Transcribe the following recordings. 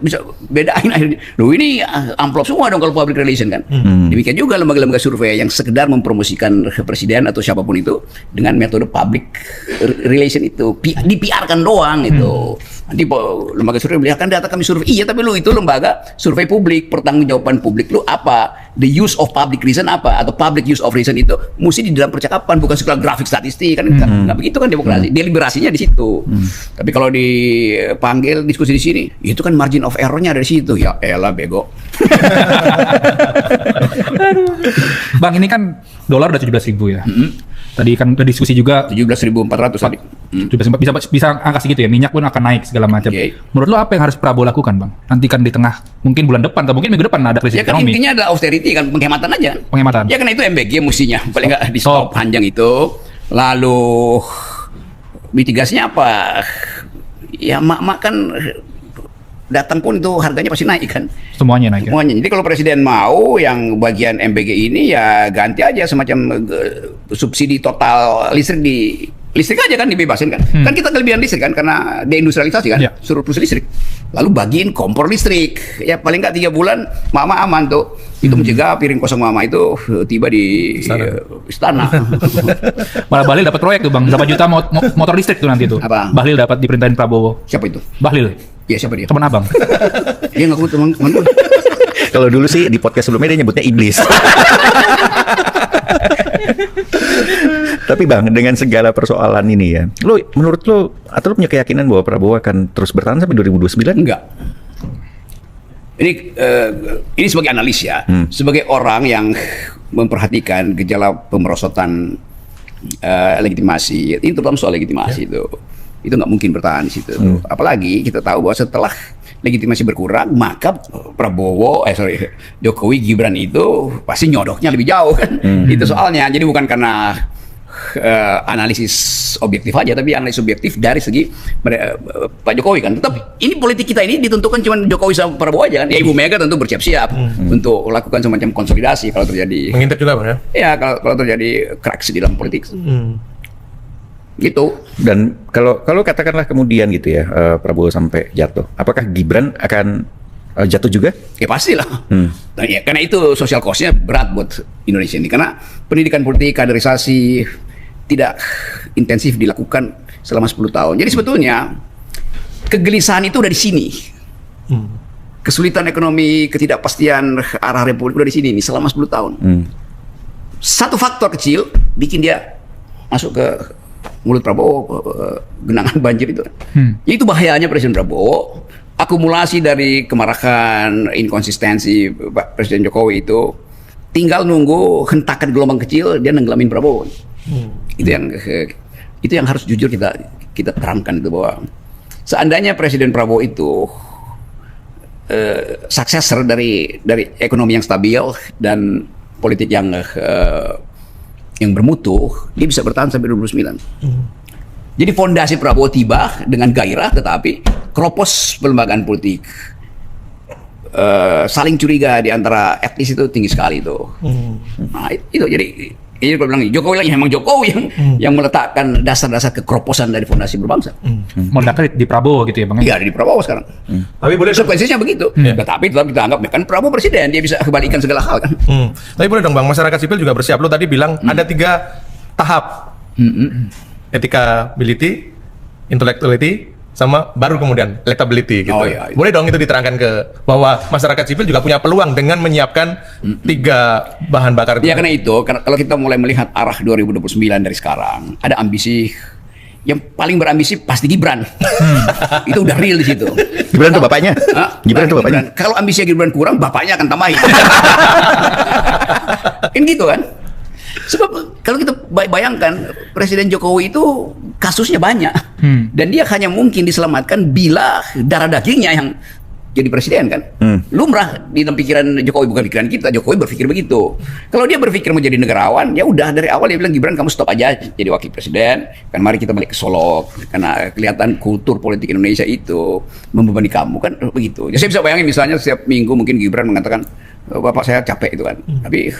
bisa bedain akhirnya. Loh ini amplop semua dong kalau public relation kan. Demikian juga lembaga-lembaga survei yang sekedar mempromosikan presiden atau siapapun itu dengan metode public relation itu di-PR-kan doang itu. Nanti lembaga survei bilang kan data kami survei. Iya, tapi lu itu lembaga survei publik, pertanggungjawaban publik lu apa? The use of public reason apa? Atau public use of reason itu mesti di dalam percakapan, bukan sekedar grafik statistik kan. Nggak begitu kan demokrasi. Deliberasinya di situ. Tapi kalau dipanggil diskusi di sini, itu kan margin of error-nya dari situ. Ya elah bego. Bang, ini kan dolar udah 17.000 ya. Tadi kan udah diskusi juga 17.400 tadi. Bisa angka segitu ya. Minyak pun akan naik segala macam. Menurut lo apa yang harus Prabowo lakukan, Bang? Nanti kan di tengah mungkin bulan depan atau mungkin minggu depan ada krisis kan ekonomi. Intinya ada austerity kan, penghematan aja. Penghematan. Ya karena itu MBG mestinya paling nggak di stop panjang itu. Lalu mitigasinya apa? Ya mak kan datang pun itu harganya pasti naik kan. Semuanya naik. Semuanya. Jadi kalau presiden mau yang bagian MBG ini ya ganti aja semacam subsidi total listrik aja kan dibebasin kan. Kan kita kelebihan listrik kan karena deindustrialisasi kan. Surplus listrik. Lalu bagiin kompor listrik. Ya paling nggak 3 bulan mama aman tuh. Itu mencegah piring kosong mama itu tiba di istana. Malah Bahlil dapat proyek tuh, Bang. Berapa juta motor listrik tuh nanti tuh. Apa? Bahlil dapat diperintahin Prabowo. Siapa itu? Bahlil. Ya siapa dia? Teman abang. Dia ngaku teman gue. Kalau dulu sih di podcast sebelumnya dia nyebutnya iblis. Tapi Bang, dengan segala persoalan ini ya, menurut lo atau lo punya keyakinan bahwa Prabowo akan terus bertahan sampai 2029? Enggak. Ini sebagai analis ya, sebagai orang yang memperhatikan gejala pemerosotan legitimasi, ini terutama soal legitimasi itu nggak mungkin bertahan di situ. Apalagi kita tahu bahwa setelah legitimasi berkurang, maka Jokowi Gibran itu pasti nyodoknya lebih jauh kan. Itu soalnya. Jadi bukan karena analisis objektif aja, tapi analisis subjektif dari segi Pak Jokowi kan. Tetap ini politik kita ini ditentukan cuma Jokowi sama Prabowo aja kan. Ya Ibu Mega tentu bersiap-siap untuk lakukan semacam konsolidasi kalau terjadi. Mengintip juga Bang ya? Ya kalau terjadi cracks di dalam politik. Gitu. Dan kalau katakanlah kemudian gitu ya Prabowo sampai jatuh, apakah Gibran akan jatuh juga? Ya pastilah. Nah, ya, karena itu social cost-nya berat buat Indonesia ini. Karena pendidikan politik, kaderisasi tidak intensif dilakukan selama 10 tahun. Jadi sebetulnya kegelisahan itu udah di sini. Kesulitan ekonomi, ketidakpastian arah republik udah di sini nih selama 10 tahun. Satu faktor kecil bikin dia masuk ke mulut Prabowo, genangan banjir itu. Ya, itu bahayanya Presiden Prabowo. Akumulasi dari kemarahan, inkonsistensi Presiden Jokowi itu tinggal nunggu hentakan gelombang kecil dia nenggelamin Prabowo. Itu yang harus jujur kita terangkan itu bahwa seandainya Presiden Prabowo itu successor dari ekonomi yang stabil dan politik yang bermutu, dia bisa bertahan sampai 2029. Jadi fondasi Prabowo tiba dengan gairah, tetapi keropos pelembagaan politik, saling curiga di antara etnis itu tinggi sekali itu. Nah itu jadi ini kalau bilang Jokowi lagi memang Jokowi yang meletakkan dasar-dasar kekeroposan dari fondasi berbangsa. Meledaknya di Prabowo gitu ya Bang? Iya di Prabowo sekarang. Tapi boleh konsekuensinya begitu. Tetapi tetap kita anggap kan Prabowo presiden, dia bisa kebalikan segala hal kan. Tapi boleh dong Bang, masyarakat sipil juga bersiap. Lo tadi bilang ada 3 tahap. Etikability, intellectuality, sama baru kemudian electability gitu. Iya. Boleh dong itu diterangkan ke bahwa masyarakat sipil juga punya peluang dengan menyiapkan 3 bahan bakar itu. Ya karena itu, kalau kita mulai melihat arah 2029 dari sekarang, ada ambisi yang paling berambisi pasti Gibran. Itu udah real di situ. Gibran tuh bapaknya. Gibran tuh bapaknya. Kalau ambisinya Gibran kurang, bapaknya akan tambahin. Kan gitu kan? Sebab kalau kita bayangkan Presiden Jokowi itu kasusnya banyak dan dia hanya mungkin diselamatkan bila darah dagingnya yang jadi presiden kan. Lumrah di dalam pikiran Jokowi, bukan pikiran kita. Jokowi berpikir begitu. Kalau dia berpikir mau jadi negarawan, ya udah dari awal dia bilang Gibran kamu stop aja jadi wakil presiden. Kan mari kita balik ke Solo karena kelihatan kultur politik Indonesia itu membebani kamu kan begitu. Ya, saya bisa bayangin misalnya setiap minggu mungkin Gibran mengatakan Bapak saya capek itu kan. Tapi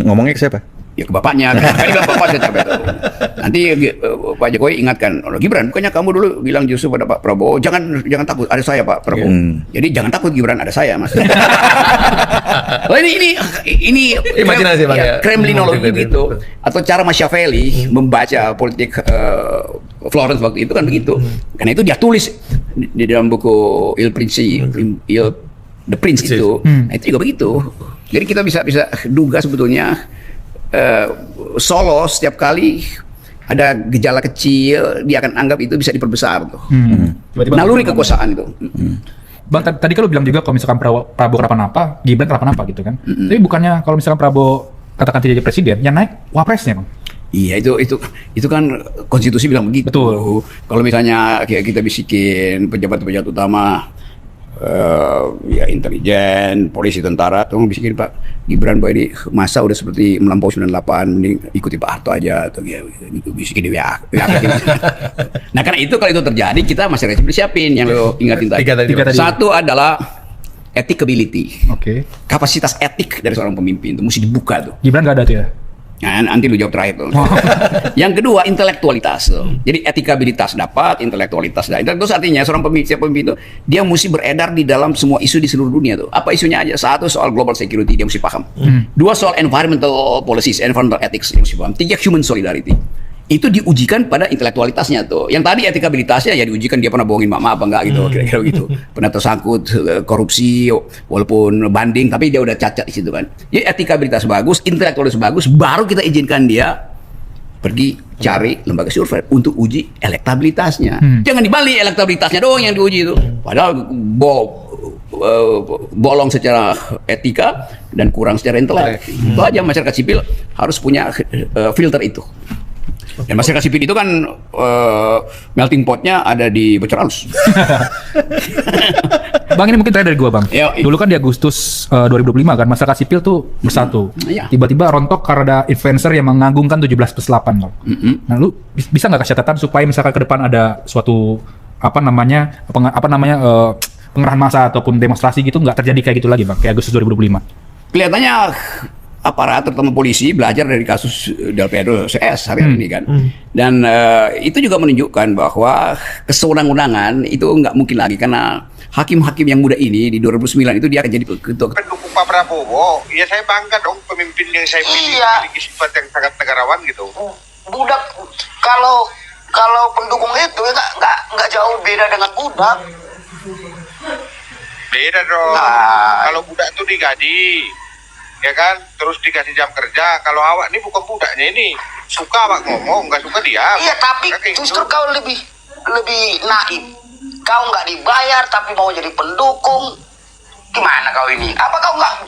ngomongnya ke siapa? Ya ke bapaknya, kan bilang bapak saya capek tuh. Nanti Pak Jokowi ingatkan, oh, Gibran, bukannya kamu dulu bilang justru pada Pak Prabowo, jangan takut, ada saya Pak Prabowo. Jadi jangan takut Gibran, ada saya Mas. Oh, ini Imajinasi, Bang, ya. Kremlinologi gitu, atau cara Machiavelli membaca politik Florence waktu itu kan begitu. Karena itu dia tulis di dalam buku The Prince itu. Nah, itu juga begitu. Jadi kita bisa duga sebetulnya Solo setiap kali ada gejala kecil dia akan anggap itu bisa diperbesar tuh. Naluri kekuasaan itu. Bang, tadi kan lu bilang juga kalau misalkan Prabowo kenapa-napa, Gibran kenapa-napa gitu kan. Tapi bukannya kalau misalkan Prabowo katakan tidak jadi presiden, yang naik wapresnya, Bang. Iya, itu kan konstitusi bilang begitu. Betul. Kalau misalnya kita bisikin pejabat-pejabat utama, ya intelijen, polisi, tentara, tolong bisikin Pak Gibran, Pak ini masa udah seperti melampaui 98, mending ikuti Pak Harto aja, atau ya, gitu, bisikin di WA. Nah karena itu kalau itu terjadi kita masih harus siapin yang lo ingatin tadi. Tiga tadi. Satu adalah ethic-ability. Oke. Kapasitas etik dari seorang pemimpin itu mesti dibuka tuh. Gibran nggak ada tuh ya? Nah, nanti lu jawab terakhir tuh. Yang kedua intelektualitas tuh. Jadi etikabilitas dapat, intelektualitas dapat. Intelektualitas artinya seorang pemimpin itu dia mesti beredar di dalam semua isu di seluruh dunia tuh. Apa isunya aja? Satu soal global security dia mesti paham. Dua soal environmental policies, environmental ethics dia mesti paham. Tiga human solidarity. Itu diujikan pada intelektualitasnya tuh. Yang tadi etikabilitasnya ya diujikan dia pernah bohongin mama apa enggak gitu, kira-kira gitu. Pernah tersangkut korupsi walaupun banding tapi dia udah cacat di situ kan. Jadi etikabilitas bagus, intelektualitas bagus, baru kita izinkan dia pergi cari lembaga survei untuk uji elektabilitasnya. Jangan dibalik elektabilitasnya doang yang diuji itu. Padahal bolong secara etika dan kurang secara intelek. Itu aja masyarakat sipil harus punya filter itu. Dan masyarakat sipil itu kan melting potnya ada di Bocor Alus. Bang, ini mungkin terakhir dari gua, Bang. Ya, Dulu kan di Agustus 2025 kan masyarakat sipil tuh bersatu. Ya. Tiba-tiba rontok karena ada influencer yang mengagungkan 17+8, Bang. Nah, lu bisa nggak kasih catatan supaya misalkan ke depan ada suatu pengerahan massa ataupun demonstrasi gitu nggak terjadi kayak gitu lagi, Bang, kayak Agustus 2025? Kelihatannya aparat terutama polisi belajar dari kasus Del Piero CS hari ini kan. Dan itu juga menunjukkan bahwa kesewenang-wenangan itu nggak mungkin lagi karena hakim-hakim yang muda ini di 2009 itu dia akan jadi ketua. Pendukung Pak Prabowo, ya saya bangga dong pemimpin yang saya pilih memiliki sifat yang sangat negarawan gitu. Budak kalau pendukung itu nggak jauh beda dengan budak. Beda dong. Nah. Kalau budak tuh digaji, ya kan, terus dikasih jam kerja. Kalau awak ini bukan budaknya ini, suka awak ngomong, nggak suka diam. Iya, tapi Kayak justru gitu. kau lebih naif. Kau nggak dibayar tapi mau jadi pendukung. Gimana kau ini? Apa kau nggak?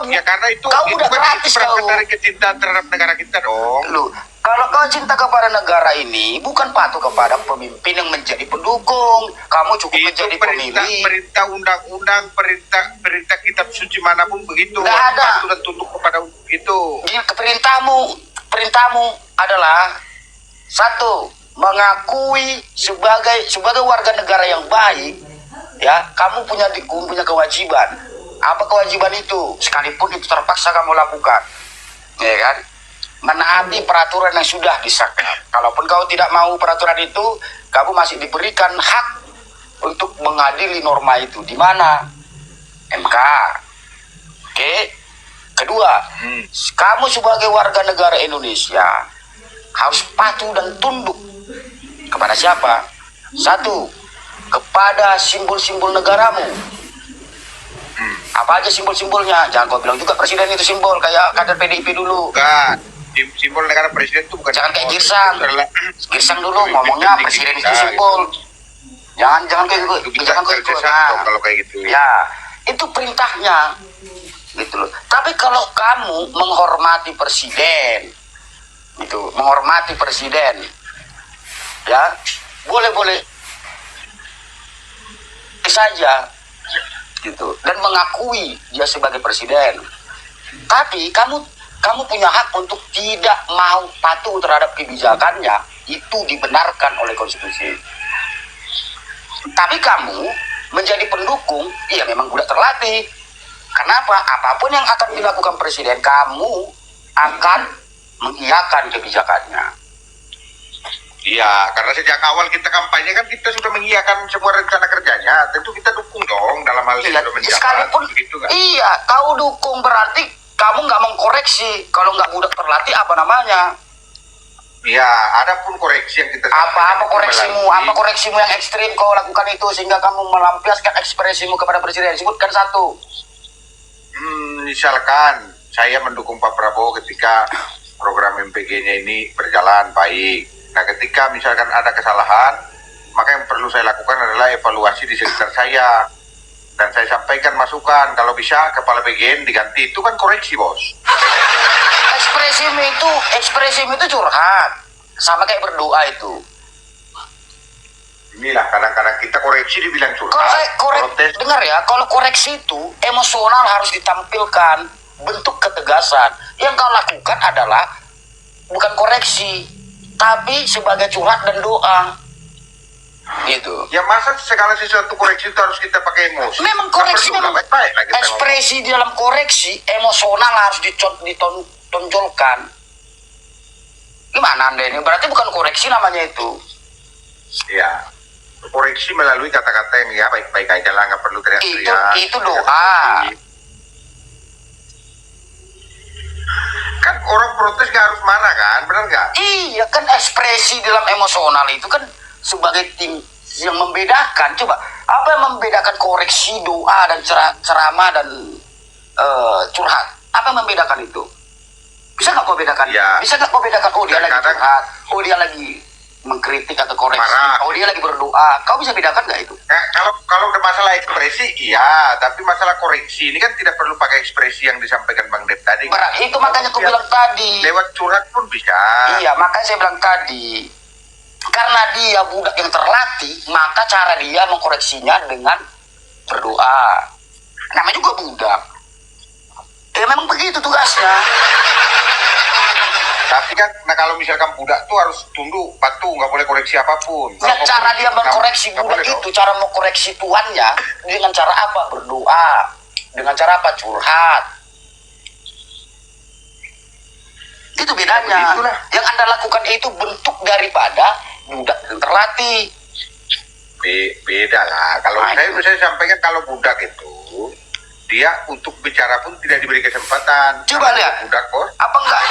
Ya karena itu kau udah kan gratis kau. berangkat dari kecintaan terhadap negara kita dong. Lu, kalau kau cinta kepada negara ini, bukan patuh kepada pemimpin yang menjadi pendukung. Kamu cukup Itu menjadi perintah undang-undang, perintah kitab suci manapun begitu. Nggak ada. Patuh dan tunduk kepada itu. Jadi perintahmu adalah satu, mengakui sebagai warga negara yang baik. Ya, kamu punya kewajiban. Apa kewajiban itu? Sekalipun itu terpaksa kamu lakukan, ya kan? Menaati peraturan yang sudah disahkan. Kalaupun kau tidak mau peraturan itu, kamu masih diberikan hak untuk mengadili norma itu. Di mana? MK. Oke. Kedua, kamu sebagai warga negara Indonesia harus patuh dan tunduk kepada siapa? Satu, kepada simbol-simbol negaramu. Apa aja simbol-simbolnya? Jangan kau bilang juga presiden itu simbol kayak kader PDIP dulu. Bukan. Simbol negara presiden itu bukan. Jangan kayak Girsang dulu ngomongnya presiden itu simbol. Jangan kayak gitu. Jangan kayak gitu. Kalau kayak gitu. Ya, itu perintahnya. Gitu loh. Tapi kalau kamu menghormati presiden, ya, boleh saja gitu, dan mengakui dia sebagai presiden. Tapi kamu punya hak untuk tidak mau patuh terhadap kebijakannya. Itu dibenarkan oleh konstitusi. Tapi kamu menjadi pendukung, iya memang udah terlatih. Kenapa? Apapun yang akan dilakukan presiden, kamu akan mengiyakan kebijakannya. Iya, karena sejak awal kita kampanye kan kita sudah mengiyakan semua rencana kerjanya. Tentu kita dukung dong dalam hal Iya, sudah menjabat. sekalipun Begitu kan? iya, kau dukung berarti kamu nggak mengkoreksi. Kalau nggak budak terlatih apa namanya? Iya, ada pun koreksi yang kita Apa itu koreksimu? melalui- Apa koreksimu yang ekstrim kau lakukan itu sehingga kamu melampiaskan ekspresimu kepada presiden? Sebutkan satu. Misalkan saya mendukung Pak Prabowo ketika program MPG-nya ini berjalan baik. Nah, ketika misalkan ada kesalahan, maka yang perlu saya lakukan adalah evaluasi di sekitar saya. Dan saya sampaikan masukan, kalau bisa kepala BGN diganti. Itu kan koreksi, Bos. Ekspresimu itu curhat. Sama kayak berdoa itu. Inilah kadang-kadang kita koreksi dibilang Kalau curhat. Protes. dengar ya, kalau koreksi itu emosional harus ditampilkan bentuk ketegasan. Yang kau lakukan adalah bukan koreksi, tapi sebagai curhat dan doa. Gitu. Ya masa segala sesuatu koreksi itu harus kita pakai emosi? Memang Nggak koreksi perlu lah, memang baik-baik lah kita ngomong. ekspresi di dalam koreksi emosional harus ditonjolkan. Gimana Anda ini? Berarti bukan koreksi namanya itu. Ya, koreksi melalui kata-kata yang ya baik-baik aja lah, nggak perlu teriak-teriak. Itu doa. Kan orang protes nggak harus marah kan, benar nggak? Iya kan ekspresi dalam emosional itu kan sebagai tim yang membedakan. Coba apa yang membedakan koreksi, doa dan ceramah dan curhat? Apa yang membedakan itu? Bisa nggak kau bedakan? Ya. Bisa nggak kau bedakan? Oh dia lagi Kadang-kadang curhat, oh dia lagi mengkritik atau koreksi, marah. oh dia lagi berdoa. Kau bisa bedakan nggak itu? Nah, kalau udah masalah ekspresi, iya. Tapi masalah koreksi ini kan tidak perlu pakai ekspresi yang disampaikan Bang Dep tadi. Itu makanya aku bilang tadi. Lewat curhat pun bisa. Iya, makanya saya bilang tadi, karena dia budak yang terlatih, maka cara dia mengkoreksinya dengan berdoa. Namanya juga budak. Ya memang begitu tugasnya. Tapi kan, nah kalau misalkan budak tuh harus tunduk, patuh, nggak boleh koreksi apapun. Nah, Kalau cara dia mengkoreksi nggak budak boleh itu, dong. cara mengkoreksi tuannya, dengan cara apa? Berdoa. Dengan cara apa? Curhat. Itu bedanya. Ya, begitulah. Yang Anda lakukan itu bentuk daripada budak yang terlatih. Beda lah. Kalau Nah, saya sampaikan kalau budak itu dia untuk bicara pun tidak diberi kesempatan. Coba Karena lihat. budak, Bos. Apa enggak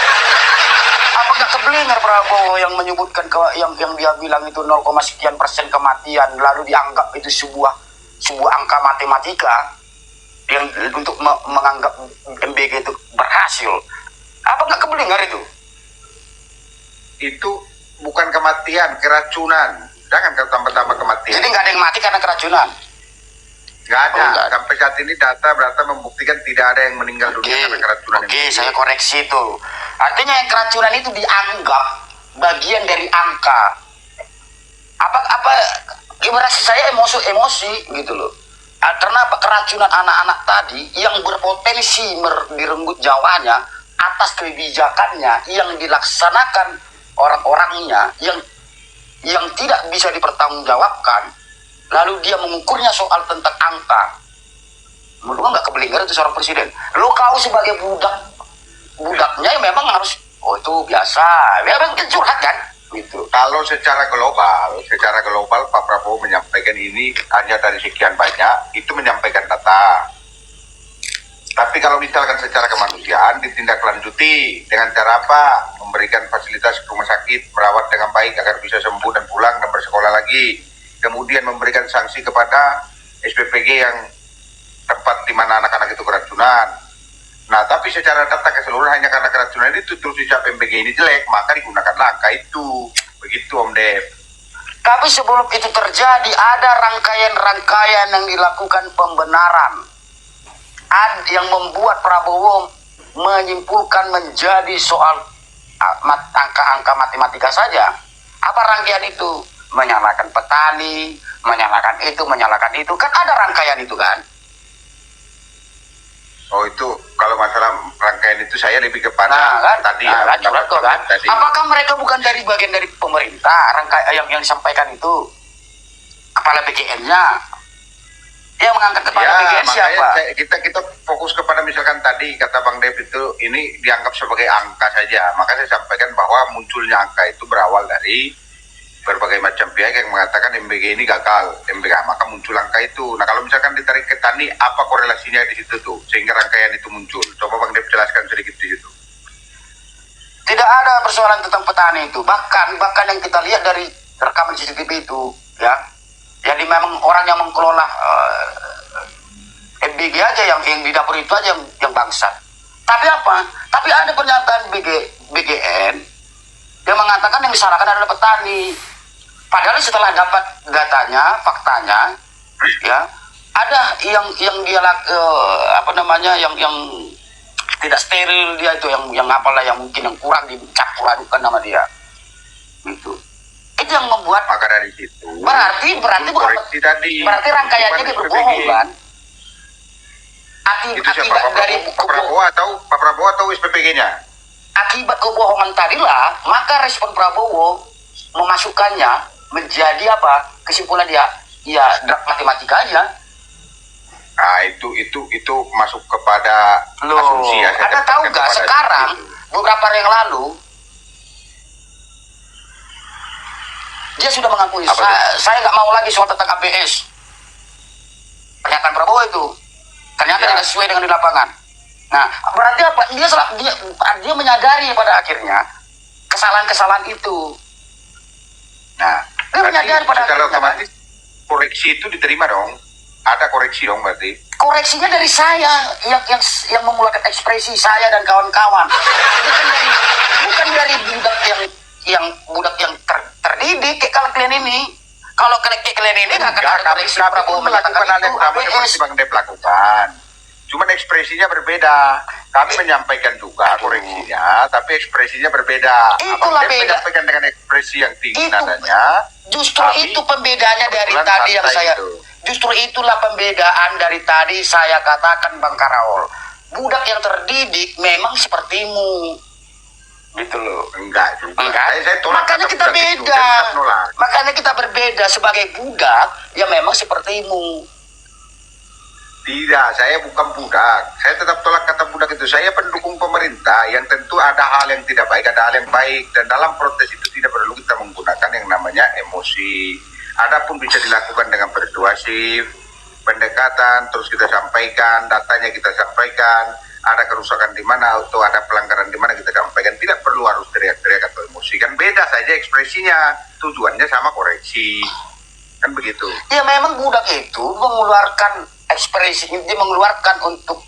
keblinger Prabowo yang menyebutkan yang dia bilang itu 0,sekian% kematian lalu dianggap itu sebuah angka matematika yang untuk menganggap MBG itu berhasil. Apa enggak keblinger itu? Itu bukan kematian, keracunan. Jangan kau tambah-tambah kematian. Jadi nggak ada yang mati karena keracunan. Nggak ada. Oh, nggak ada. Sampai saat ini data membuktikan tidak ada yang meninggal dunia karena keracunan. Oke, saya koreksi itu. Artinya yang keracunan itu dianggap bagian dari angka. Apa ibaratnya saya emosi gitu loh. Karena apa keracunan anak-anak tadi yang berpotensi direnggut jawanya atas kebijakannya yang dilaksanakan orang-orangnya yang tidak bisa dipertanggungjawabkan, lalu dia mengukurnya soal tentang angka. Menurut nggak keblinger itu seorang presiden. Lo kau sebagai budaknya ya memang harus, oh itu biasa, ya memang curhat kan, gitu. Kalau secara global Pak Prabowo menyampaikan ini hanya dari sekian banyak, itu menyampaikan data. Tapi kalau misalkan secara kemanusiaan ditindaklanjuti dengan cara apa? Memberikan fasilitas ke rumah sakit, merawat dengan baik agar bisa sembuh dan pulang dan bersekolah lagi. Kemudian memberikan sanksi kepada SPPG yang tempat di mana anak-anak itu keracunan. Nah, tapi secara data keseluruhan hanya karena keracunan itu terus dicap MBG ini jelek, maka digunakanlah angka itu. Begitu Om Dep. Tapi sebelum itu terjadi ada rangkaian-rangkaian yang dilakukan pembenaran. Yang membuat Prabowo menyimpulkan menjadi soal angka-angka matematika saja. Apa rangkaian itu? Menyalahkan petani, menyalahkan itu. Kan ada rangkaian itu kan? Oh itu kalau masalah rangkaian itu saya lebih kepada tadi ya. Curhat kok kan? Tadi. Apakah mereka bukan dari bagian dari pemerintah? Rangkaian yang disampaikan itu kepala BKN-nya Yang mengangkat kepala Ya, BGN makanya siapa? kita fokus kepada misalkan tadi kata Bang Dev itu ini dianggap sebagai angka saja. Maka saya sampaikan bahwa munculnya angka itu berawal dari berbagai macam pihak yang mengatakan MBG ini gagal, MBG, maka muncul angka itu. Nah kalau misalkan ditarik ke tani, apa korelasinya di situ tuh sehingga rangkaian itu muncul? Coba Bang Dev jelaskan sedikit di situ. Tidak ada persoalan tentang petani itu. Bahkan yang kita lihat dari rekaman CCTV itu, ya, jadi memang orang yang mengelola MBG aja yang di dapur itu aja yang bangsat. Tapi apa? Tapi ada pernyataan BGN yang mengatakan yang disalahkan adalah petani. Padahal setelah dapat datanya, faktanya, ya, ada yang dia yang tidak steril dia itu yang apalah yang mungkin yang kurang dicampur adukan nama dia. Itu yang membuat Maka dari situ berarti bukan koreksi tadi. berarti rangkaiannya dia berbohong kan? Itu siapa? Akibat dari Pak Prabowo atau SPPG-nya? akibat kebohongan tadilah, maka respon Prabowo memasukkannya menjadi apa? Kesimpulan dia, ya matematika aja. Nah, itu masuk kepada asumsi ya. Anda tahu nggak sekarang beberapa hari yang lalu dia sudah mengakui saya nggak mau lagi soal tentang ABS. Pernyataan Prabowo itu ternyata tidak sesuai dengan di lapangan. Nah, berarti apa? Dia menyadari pada akhirnya kesalahan-kesalahan itu. Nah, Dia menyadari pada secara akhirnya. otomatis koreksi itu diterima dong. Ada koreksi dong berarti. Koreksinya dari saya yang memulakan ekspresi saya dan kawan-kawan. Bukan dari budak yang terdidik kayak kalau kalian ini. Kalau kayak kalian ini nggak akan ada koreksi Prabowo melakukan hal yang sama ABS. seperti Bang Dev lakukan. Cuman ekspresinya berbeda. Kami menyampaikan juga koreksinya, tapi ekspresinya berbeda. Itulah Abang Dev beda. menyampaikan dengan ekspresi yang tinggi Itu nadanya. justru Kami itu pembedaannya dari kebetulan tadi yang santai saya itu. justru itulah pembedaan dari tadi saya katakan Bang Karaol. Budak yang terdidik memang sepertimu. Gitu loh. Enggak juga. Enggak. Saya tolak Makanya kata kita budak itu, beda. saya tetap nolak. Makanya kita berbeda sebagai budak yang memang sepertimu. Tidak, saya bukan budak. Saya tetap tolak kata budak itu. Saya pendukung pemerintah yang tentu ada hal yang tidak baik, ada hal yang baik. Dan dalam protes itu tidak perlu kita menggunakan yang namanya emosi. Adapun bisa dilakukan dengan persuasif, pendekatan, terus kita sampaikan, datanya kita sampaikan, ada kerusakan di mana atau ada pelanggaran di mana kita sampaikan. Tidak perlu harus teriak-teriak atau emosi. Kan beda saja ekspresinya, tujuannya sama koreksi. Kan begitu. Ya memang budak itu mengeluarkan ekspresi, dia mengeluarkan untuk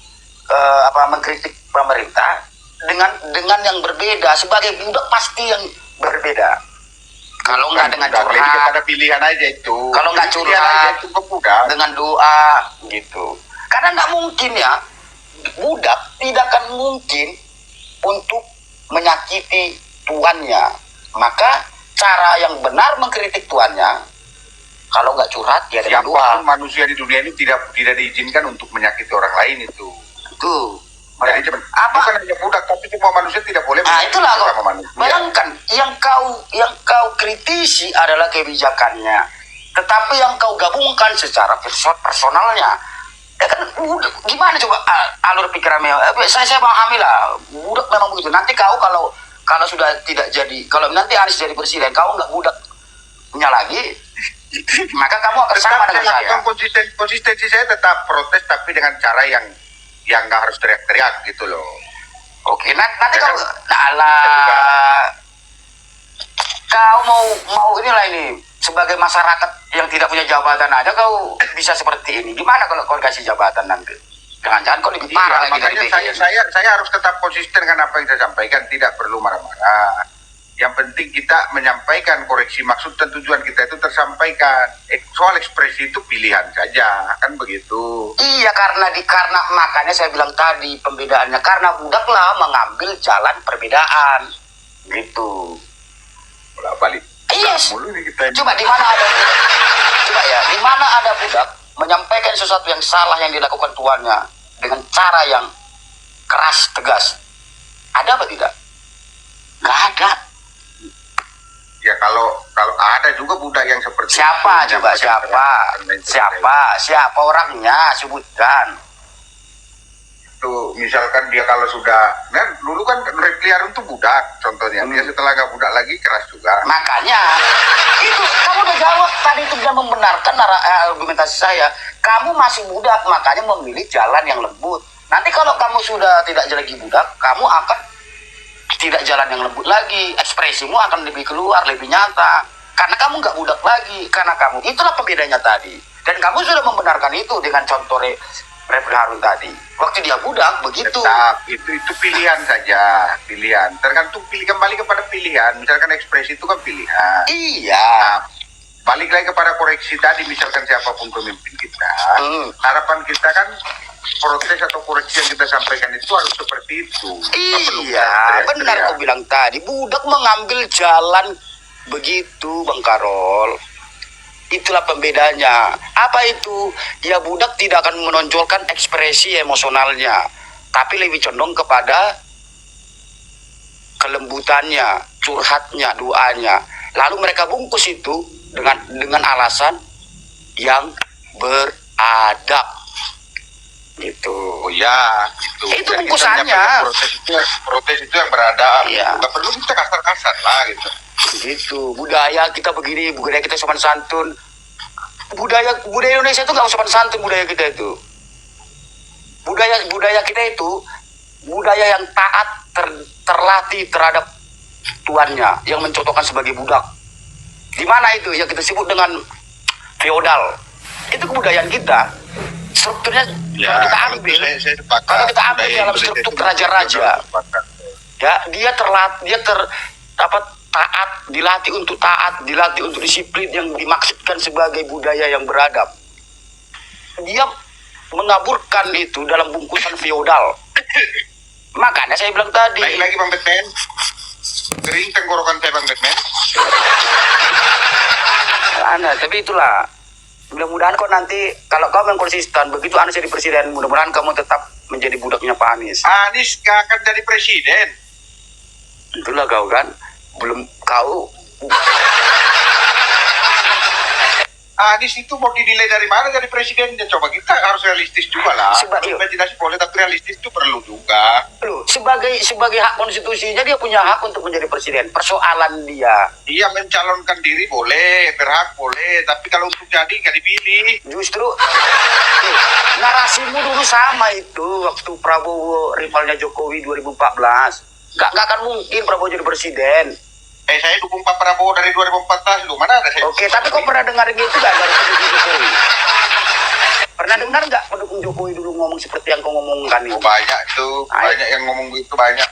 mengkritik pemerintah dengan yang berbeda. Sebagai budak pasti yang berbeda. Kalau nggak dengan Budak, lebih curhat, kepada pilihan aja itu. kalau nggak Jadi pilihan aja curhat itu ke budak. dengan doa gitu. Karena nggak mungkin ya, budak tidak akan mungkin untuk menyakiti tuannya. Maka cara yang benar mengkritik tuannya, kalau nggak curhat ya dengan doa. Siapapun manusia di dunia ini tidak diizinkan untuk menyakiti orang lain itu. Tuh. Jadi bukan hanya budak, tapi semua manusia tidak boleh Nah menyakiti itulah kok. sesama manusia. Bayangkan yang kau kritisi adalah kebijakannya, tetapi yang kau gabungkan secara personalnya. Ya kan, gimana coba alur pikirannya? Saya pahami lah, budak memang begitu. Nanti kau kalau sudah tidak jadi, kalau nanti Anies jadi presiden, kau nggak budaknya lagi, maka kamu akan sama dengan saya. Konsistensi saya tetap protes, tapi dengan cara yang nggak harus teriak-teriak gitu loh. Oke, nanti Ya kau, kan? kau mau inilah ini sebagai masyarakat yang tidak punya jabatan aja kau bisa seperti ini. Gimana kalau kau kasih jabatan nanti? Jangan-jangan kau lebih parah lagi dari Makanya saya harus tetap konsisten dengan apa yang saya sampaikan, tidak perlu marah-marah. Yang penting kita menyampaikan koreksi maksud dan tujuan kita itu tersampaikan. Soal ekspresi itu pilihan saja, kan begitu. Iya, karena makanya saya bilang tadi pembedaannya karena budaklah mengambil jalan perbedaan gitu. Balik. Yes. Mulu nih kita. Coba di mana ada di mana ada budak menyampaikan sesuatu yang salah yang dilakukan tuannya dengan cara yang keras tegas. Ada apa tidak? Nggak ada. Ya kalau ada juga budak yang seperti Siapa itu, coba, menyampaikan siapa orangnya, sebutkan. Itu misalkan dia kalau sudah, nah dulu kan Repliarum itu budak contohnya, dia setelah nggak budak lagi keras juga. Makanya itu kamu udah jawab tadi, itu sudah membenarkan argumentasi saya. Kamu masih budak, makanya memilih jalan yang lembut. Nanti kalau kamu sudah tidak lagi budak, kamu akan tidak jalan yang lembut lagi, ekspresimu akan lebih keluar, lebih nyata. Karena kamu nggak budak lagi, karena kamu itulah pembedanya tadi. Dan kamu sudah membenarkan itu dengan contoh Refli Harun tadi. Waktu dia budak begitu. Tetap itu pilihan saja, pilihan. Tergantung kembali kepada pilihan. Misalkan ekspresi itu kan pilihan. Iya. Balik lagi kepada koreksi tadi, misalkan siapapun pemimpin kita, harapan kita kan protes atau koreksi yang kita sampaikan itu harus seperti itu. Iya, benar kau bilang tadi. Budak mengambil jalan begitu, Bang Karol. Itulah pembedanya. Apa itu? Ya budak tidak akan menonjolkan ekspresi emosionalnya, tapi lebih condong kepada kelembutannya, curhatnya, doanya. Lalu mereka bungkus itu dengan alasan yang beradab. Gitu. Oh ya, gitu. Itu Jadi bungkusannya. kita protes itu yang beradab. Iya. Nggak perlu kita kasar-kasar lah gitu. Begitu. Budaya kita begini, budaya kita sopan santun. Budaya Indonesia itu nggak sopan santun, budaya kita itu. Budaya kita itu budaya yang taat, terlatih terhadap tuannya, yang mencontohkan sebagai budak. Di mana itu yang kita sebut dengan feodal. Itu kebudayaan kita. Strukturnya kalau kita ambil, kalau kita ambil dalam struktur raja-raja, ya dia taat, dilatih untuk taat, dilatih untuk disiplin yang dimaksudkan sebagai budaya yang beradab. Dia mengaburkan itu dalam bungkusan feodal. Makanya saya bilang tadi. Lagi Bang Batman, kering tenggorokan saya Bang Batman. Tapi itulah. Mudah-mudahan kau nanti, kalau kau memang konsisten, begitu Anies jadi presiden, mudah-mudahan kamu tetap menjadi budaknya Pak Anies. Anies gak akan jadi presiden. Itulah kau kan, belum kau. Anies itu mau dinilai dari mana jadi presiden? Ya, coba kita harus realistis juga lah. Imajinasi boleh, tapi realistis itu perlu juga. Loh, sebagai hak konstitusinya dia punya hak untuk menjadi presiden. Persoalan dia. Dia mencalonkan diri boleh, berhak boleh, tapi kalau untuk jadi nggak dipilih. Justru narasimu dulu sama itu waktu Prabowo rivalnya Jokowi 2014. Gak akan mungkin Prabowo jadi presiden. Saya dukung Pak Prabowo dari 2014 lu, mana ada saya? Oke, tapi kau pernah dengar gitu gak dari pendukung Jokowi? Pernah dengar nggak pendukung Jokowi dulu ngomong seperti yang kau ngomongkan itu? Banyak tuh, banyak yang ngomong gitu, banyak.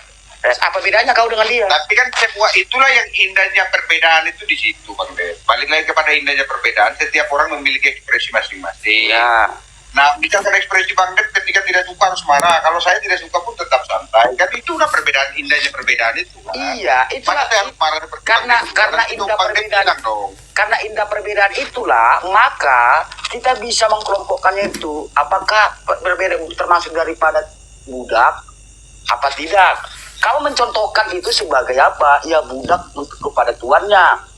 Apa bedanya kau dengan dia? Tapi kan semua itulah yang indahnya perbedaan itu di situ, Bang Ded. Balik lagi kepada indahnya perbedaan, setiap orang memiliki ekspresi masing-masing. Ya. Nah, misalkan ekspresi Bang Ded ketika tidak suka harus marah. Kalau saya tidak suka pun tetap santai. Kan itu udah perbedaan, indahnya perbedaan itu. Kan? Iya, itulah. Maka saya harus marah seperti Karena indah perbedaan. Karena indah perbedaan itulah, maka kita bisa mengkelompokkannya itu. Apakah berbeda termasuk daripada budak, apa tidak? Kamu mencontohkan itu sebagai apa? Ya budak untuk kepada tuannya.